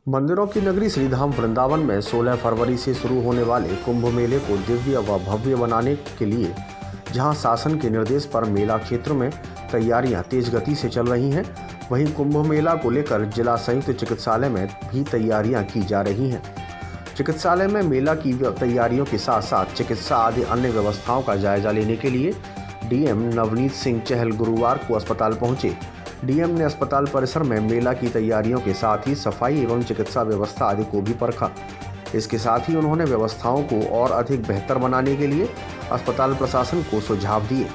मंदिरों की नगरी श्रीधाम वृंदावन में 16 फरवरी से शुरू होने वाले कुंभ मेले को दिव्य व भव्य बनाने के लिए जहां शासन के निर्देश पर मेला क्षेत्र में तैयारियां तेज गति से चल रही हैं, वहीं कुंभ मेला को लेकर जिला संयुक्त चिकित्सालय में भी तैयारियां की जा रही हैं। चिकित्सालय में मेला की तैयारियों के साथ साथ चिकित्सा आदि अन्य व्यवस्थाओं का जायजा लेने के लिए डीएम नवनीत सिंह चहल गुरुवार को अस्पताल पहुंचे। डीएम ने अस्पताल परिसर में मेला की तैयारियों के साथ ही सफाई एवं चिकित्सा व्यवस्था आदि को भी परखा। इसके साथ ही उन्होंने व्यवस्थाओं को और अधिक बेहतर बनाने के लिए अस्पताल प्रशासन को सुझाव दिए।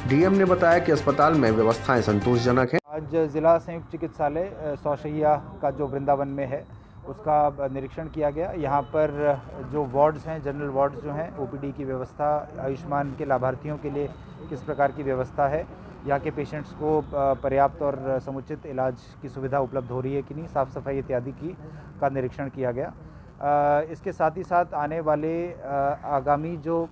डीएम ने बताया कि अस्पताल में व्यवस्थाएं संतोषजनक हैं। आज जिला संयुक्त चिकित्सालय 100 शैय्या का जो वृंदावन में है उसका निरीक्षण किया गया। यहाँ पर जो वार्ड्स हैं, जनरल वार्ड्स जो हैं, ओपीडी की व्यवस्था, आयुष्मान के लाभार्थियों के लिए किस प्रकार की व्यवस्था है, यहाँ के पेशेंट्स को पर्याप्त और समुचित इलाज की सुविधा उपलब्ध हो रही है कि नहीं, साफ़ सफाई इत्यादि का निरीक्षण किया गया। इसके साथ ही साथ आने वाले आगामी जो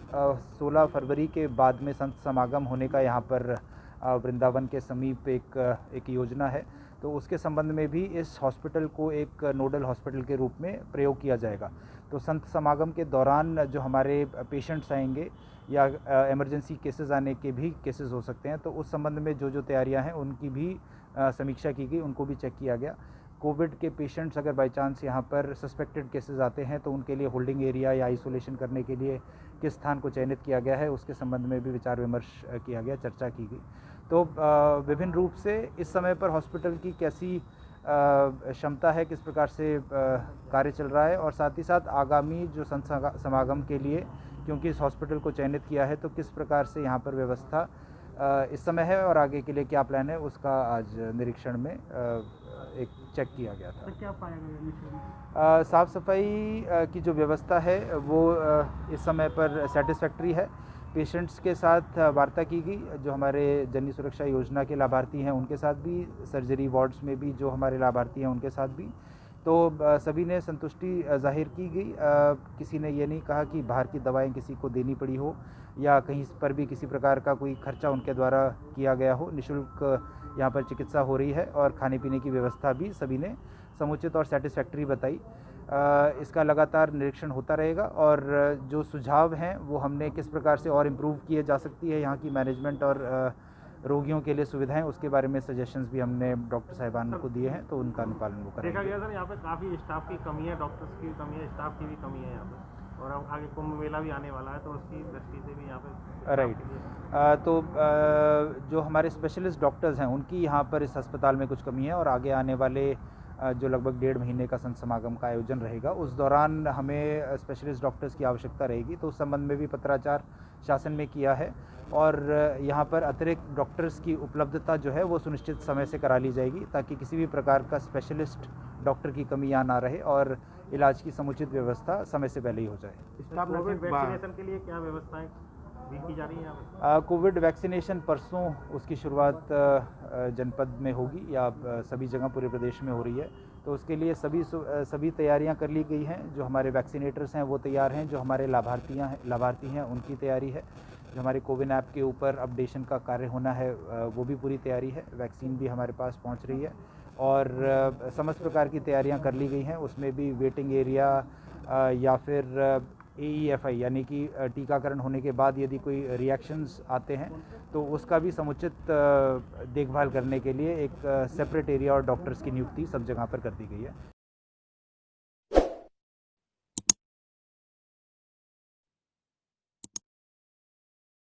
16 फरवरी के बाद में संत समागम होने का यहाँ पर वृंदावन के समीप एक योजना है, तो उसके संबंध में भी इस हॉस्पिटल को एक नोडल हॉस्पिटल के रूप में प्रयोग किया जाएगा। तो संत समागम के दौरान जो हमारे पेशेंट्स आएंगे या इमरजेंसी केसेस आने के भी केसेस हो सकते हैं, तो उस संबंध में जो तैयारियां हैं उनकी भी समीक्षा की गई, उनको भी चेक किया गया। कोविड के पेशेंट्स अगर बाई चांस यहाँ पर सस्पेक्टेड केसेस आते हैं तो उनके लिए होल्डिंग एरिया या आइसोलेशन करने के लिए किस स्थान को चयनित किया गया है, उसके संबंध में भी विचार विमर्श किया गया, चर्चा की गई। तो विभिन्न रूप से इस समय पर हॉस्पिटल की कैसी क्षमता है, किस प्रकार से कार्य चल रहा है, और साथ ही साथ आगामी जो संत समागम के लिए क्योंकि इस हॉस्पिटल को चयनित किया है तो किस प्रकार से यहाँ पर व्यवस्था इस समय है और आगे के लिए क्या प्लान है, उसका आज निरीक्षण में एक चेक किया गया था। तो क्या पाया गया? साफ़ सफाई की जो व्यवस्था है वो इस समय पर सेटिस्फैक्ट्री है। पेशेंट्स के साथ वार्ता की गई, जो हमारे जननी सुरक्षा योजना के लाभार्थी हैं उनके साथ भी, सर्जरी वार्ड्स में भी जो हमारे लाभार्थी हैं उनके साथ भी, तो सभी ने संतुष्टि जाहिर की गई। किसी ने ये नहीं कहा कि बाहर की दवाएं किसी को देनी पड़ी हो या कहीं पर भी किसी प्रकार का कोई खर्चा उनके द्वारा किया गया हो। निःशुल्क यहाँ पर चिकित्सा हो रही है और खाने पीने की व्यवस्था भी सभी ने समुचित और सेटिस्फैक्ट्री बताई। इसका लगातार निरीक्षण होता रहेगा और जो सुझाव हैं वो हमने किस प्रकार से और इम्प्रूव किए जा सकती है यहाँ की मैनेजमेंट और रोगियों के लिए सुविधाएं, उसके बारे में सजेशंस भी हमने डॉक्टर साहिबान को दिए हैं, तो उनका अनुपालन वो करेंगे। देखा गया सर यहाँ पे काफ़ी स्टाफ की कमी है, डॉक्टर्स की कमी है, स्टाफ की भी कमी है यहाँ पे, और अब आगे कुंभ मेला भी आने वाला है तो उसकी दृष्टि से भी यहाँ पे राइट। तो जो हमारे स्पेशलिस्ट डॉक्टर्स हैं उनकी यहाँ पर इस अस्पताल में कुछ कमी है, और आगे आने वाले जो लगभग 1.5 महीने का संत समागम का आयोजन रहेगा उस दौरान हमें स्पेशलिस्ट डॉक्टर्स की आवश्यकता रहेगी, तो उस संबंध में भी पत्राचार शासन में किया है और यहाँ पर अतिरिक्त डॉक्टर्स की उपलब्धता जो है वो सुनिश्चित समय से करा ली जाएगी ताकि किसी भी प्रकार का स्पेशलिस्ट डॉक्टर की कमी यहाँ ना रहे और इलाज की समुचित व्यवस्था समय से पहले ही हो जाए। कोविड वैक्सीनेशन के लिए क्या व्यवस्थाएं भी की जा रही हैं यहाँ पे? कोविड वैक्सीनेशन परसों उसकी शुरुआत जनपद में होगी या सभी जगह पूरे प्रदेश में हो रही है, तो उसके लिए सभी तैयारियां कर ली गई हैं। जो हमारे वैक्सीनेटर्स हैं वो तैयार हैं, जो हमारे लाभार्थी हैं उनकी तैयारी है, जो हमारे कोविन ऐप के ऊपर अपडेशन का कार्य होना है वो भी पूरी तैयारी है। वैक्सीन भी हमारे पास पहुँच रही है और समस्त प्रकार की तैयारियाँ कर ली गई हैं। उसमें भी वेटिंग एरिया या फिर AEFI यानी कि टीकाकरण होने के बाद यदि कोई रिएक्शंस आते हैं तो उसका भी समुचित देखभाल करने के लिए एक सेपरेट एरिया और डॉक्टर्स की नियुक्ति सब जगह पर कर दी गई है।